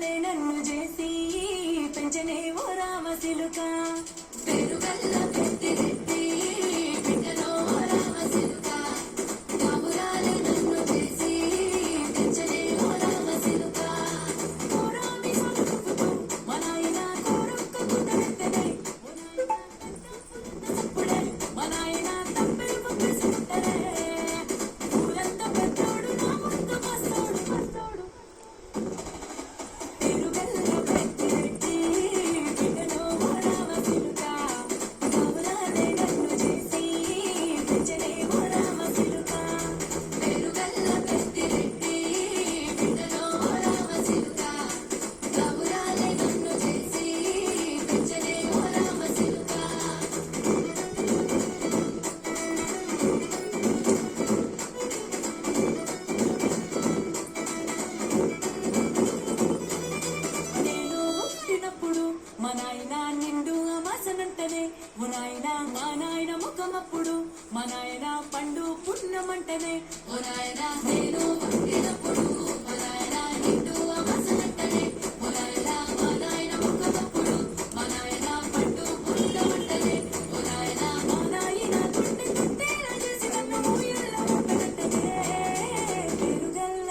కవురాలే నన్ను చేసి పెంచనే ఓ రామశిలుక పెరుగల్ల పెద్దిరెడ్డి బిడ్డలో ఓ రామశిలుక కవురాలే నన్ను చేసి పెంచనే ఓ రామశిలుక కోరామి సొలుపుతూ మా నాయన కోరొక్క గుట్టెత్తనే ఓ నాయన కంటప్పుడే మా నాయన తప్పెలు పంపిస్తుంటరే ఊరంత పెద్దోడు నా ముందు వస్తోడు పెరుగల్ల పెద్దిరెడ్డి బిడ్డలో ఓ రామశిలుక కవురాలే నన్ను చేసి పెంచనే ఓ రామశిలుక పెరుగల్ల పెద్దిరెడ్డి బిడ్డలో ఓ రామశిలుక కవురాలే నన్ను చేసి పెంచనే ఓ రామశిలుక నేను పుట్టినప్పుడు మా నాయన నిండు అమాసనంటనే ఓ నాయన మా నాయన ముఖమప్పుడు మా నాయన పండు పుణ్యమంటనే ఓ నాయన నేను పుట్టినప్పుడు మా నాయన నిండు అమాసనంటనే ఓ నాయన మా నాయన ముఖమప్పుడు మా నాయన పండు పుణ్యమంటనే ఓ నాయన మా నాయన గుండె గుండెలా చేసి నన్ను ఊయల్లో ఊపనంటనే పెరుగల్ల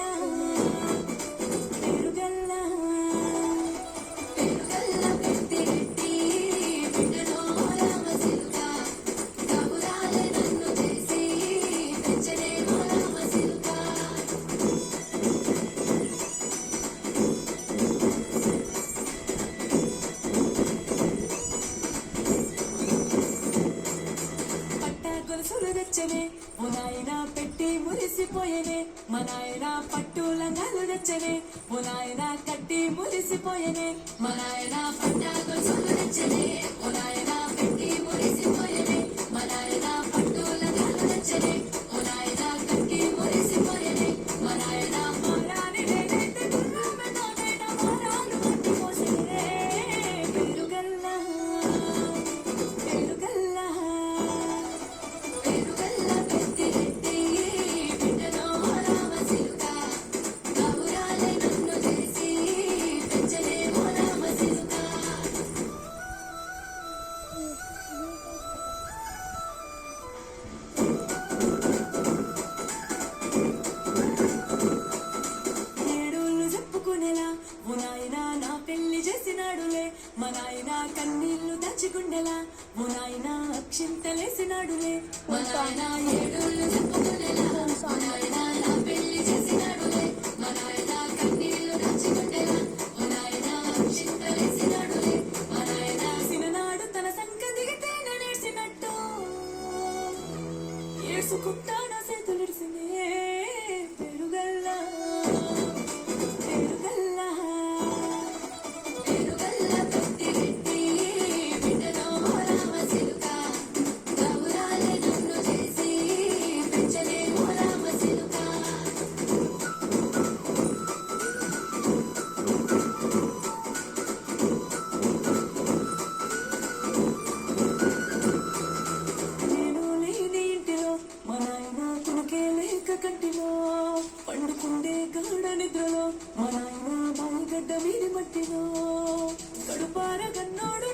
పెరుగల్ల పెద్దిరెడ్డి బిడ్డలో ఓ రామశిలుక కవురాలే నన్ను చేసి పెంచనే ఓ రామశిలుక పట్ట గొలుసులు తెచ్చనే ఓ నాయన పెట్టి మురిసిపోయేనే మా నాయన పట్టు లంగాలు తెచ్చనే ఓ నాయన కట్టి మురిసిపోయేనే మా నాయన పట్ట గొలుసులు తెచ్చనే ఓ నాయన పెట్టి మురిసిపోయేనే మా నాయన పట్టు లంగాలు తెచ్చనే ఓ నాయన కట్టి మురిసిపోయేనే మా నాయన మారాని నేనైతే గుర్రమెదోనేట మారాలు కట్టి పోసేనే పెరుగల్ల పెరుగల్ల పెరుగల్ల పెద్దిరెడ్డి బిడ్డలో ఓ రామశిలుక కవురాలే నన్ను చేసి పెంచనే ఓ రామశిలుక ఏడోళ్ళు చెప్పుకునేలా ఓ నాయన నా పెళ్లి చేసినాడులే మా నాయన కన్నీళ్లు దాచుకుండేలా ఓ నాయన అక్షింతలేసినాడులే మా నాయన ఏడోళ్ళు చెప్పుకునేలా ఓ నాయన నా పెళ్లి చేసినాడులే మా నాయన కన్నీళ్లు దాచుకుండేలా ఓ నాయన అక్షింతలేసినాడులే మా నాయన సిననాడు తన సంక దిగితే నేర్చినట్టు ఏడ్చుకుంటా నా చేతులిడిసినే పెరుగల్ల పెరుగల్ల పెరుగల్ల పెద్దిరెడ్డి బిడ్డలో ఓ రామశిలుక కవురాలే నన్ను చేసి పెంచనే ఓ రామశిలుక నేను లేని ఇంటిలో మా నాయన కొనుకే లేక కంటిలో పండుకుండే గాఢ నిద్రలో మా నాయన బాయిగడ్డ మీది మట్టిలో కడుపార కన్నోడు